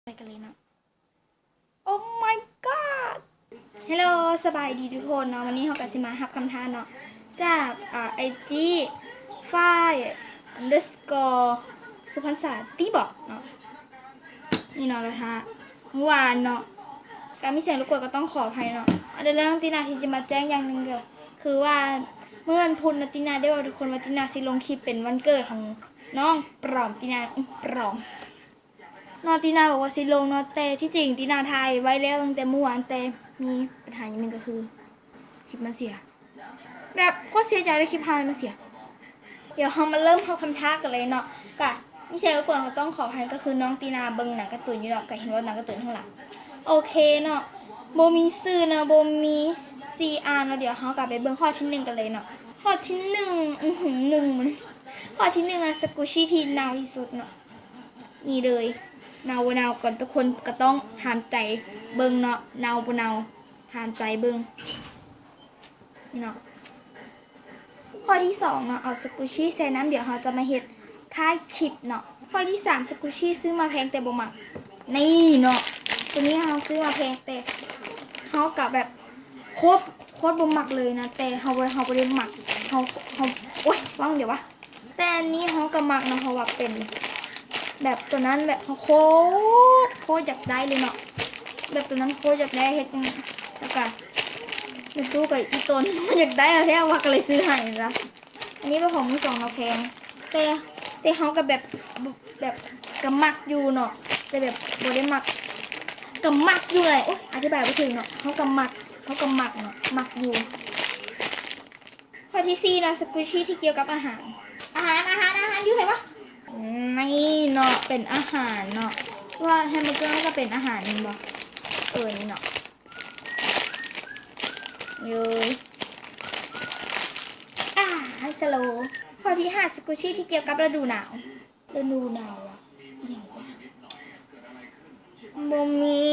ไปกันเลยเนาะโอ้ my god ฮัลโหลสบายดีทุกคนเนาะวันนี้เราก็จะมารับคำท้าเนาะจากIG ฝ้าย underscore สุพรรณษาตีบอกเนาะนี่เนาะละฮะเมื่อวานเนาะการมีเสียงรบกวนก็ต้องขออภัยเนาะเรื่องตินาที่จะมาแจ้งอย่างหนึ่งก็คือว่าเมื่อวันพุธตินาได้บอกทุกคนว่าตินาสิลงคลิปเป็นวันเกิดของน้องปลอมตินาปลอมนอตีนาบอกว่าสิลงนอแต่ที่จริงตีนาถ่ายไว้แล้วตั้งแต่เมื่อวานแต่มีปัญหาอย่างหนึ่งก็คือคลิปมันเสียแบบก็เสียใจเลยคลิปพายมันเสียเดี๋ยวเรามาเริ่มเข้าคำท้ากันเลยเนาะกะมิเชลก่อนเขาต้องขออภัยก็คือน้องตีนาเบิ้งหนังการ์ตูนอยู่เนาะก็เห็นว่าหนังการ์ตูนข้างหลังโอเคเนาะโบมีซื้อเนาะโบมีCRเนาะเดี๋ยวเขากลับไปเบิ้งข้อที่1กันเลยเนาะข้อที่1หนึ่งมันข้อที่1อะสกูชี่ที่นาวที่สุดเนาะนี่เลยนาวก่อนทุกคนก็ต้องห้ามใจเบิ้งเนาะนาวห้ามใจเบิ้งนี่เนาะข้อที่2เนาะเอาสกูชี่ใส่น้ำเดี๋ยวเราจะมาเฮ็ดท้ายคลิปเนาะข้อที่3สกูชี่ซื้อมาแพงแต่บ่มักนี่เนาะตัวนี้เราซื้อมาแพงแต่เขากับแบบโคตรบ่มักเลยนะแต่เขาบ่ได้มักเขาโอ๊ยว่างเดี๋ยววะแต่อันนี้เขากับมักนะเพราะว่าเป็นแบบตัวนั้นแบบโคตรอยากได้เลยเนาะแบบตัวนั้นโคตรอยากได้เฮ็ดยังแล้วก็ไปตู้กับอีตนอยากได้เอาแท้ว่าก็เลยซื้อให้นะอันนี้เป็นของมือสองเราแพงแต่เขากับแบบกับมักอยู่เนาะแต่แบบบ่ได้มักกับมักอยู่เลยโอ๊ยอธิบายไม่ถึงเนาะเขากับมักเนาะมักอยู่ข้อที่4นะสกูชี่ที่เกี่ยวกับอาหารอยู่ไหนวะนี่เนาะเป็นอาหารเนาะว่าแฮมเบอร์เกอร์ก็เป็นอาหารนี่บ่นี่เนาะยูให้สโลข้อที่5สกูชี่ที่เกี่ยวกับฤดูหนาวอะอย่างวะบ่มี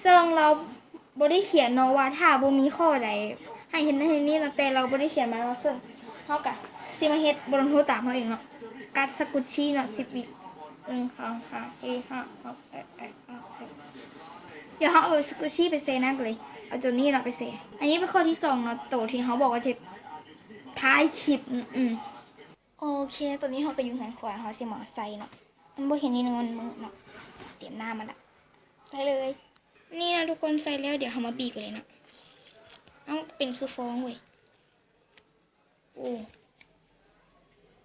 ซึ่งเราบ่ได้เขียนเนาะว่าถ้าบ่มีข้อใดให้เห็นในนี้นะแต่เราบ่ได้เขียนมาเนาะซึ่งเฮาก็สิมาเฮ็ดบ่ต้องโทรตามเฮาเองเนาะการสกุชชี่เนาะ10 วิเดี๋ยวเขาเอาสกุชชี่ไปเซนักเลยเอาตัวนี้เราไปเซอันนี้เป็นข้อที่2เนาะตัวที่เขาบอกว่าจะท้ายคลิปโอเคตัวนี้เขาก็อยู่หันขวาเขาสิหมอใส่เนาะมันบ่เห็นนี่มันมือเนาะเตรียมหน้ามันละใส่เลยนี่นะทุกคนใส่แล้วเดี๋ยวเขามาบีบกันเลยเนาะเอาเป็นคือฟองเว้ยโอ้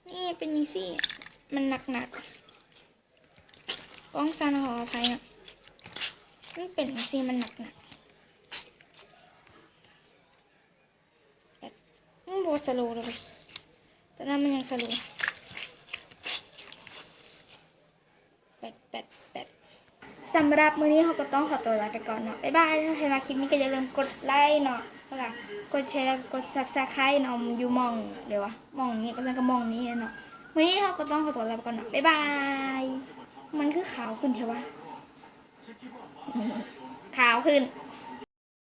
นี่เป็นนี่สิมันหนักกล้องซันขออภัยนะมันเป็นสิมันหนักแบบมันโบสโลเลยแต่นั้นมันยังสโลแปดสำหรับมื้อนี้เขาก็ต้องขอตัวลาไปก่อนเนาะบ๊ายบายถ้าใครมาคลิปนี้ก็อย่าลืมกดไลค์เนาะแล้วก็กดแชร์แล้วกดซับสไครต์เนาะอยู่มองเดี๋ยววะมองนี้ก็แล้วก็มองนี้เนาะวันนี้เขาก็ต้องขอตัวลาไปก่อนเนาะบ๊ายบายมันคือขาวขึ้นเทวะขาวขึ้น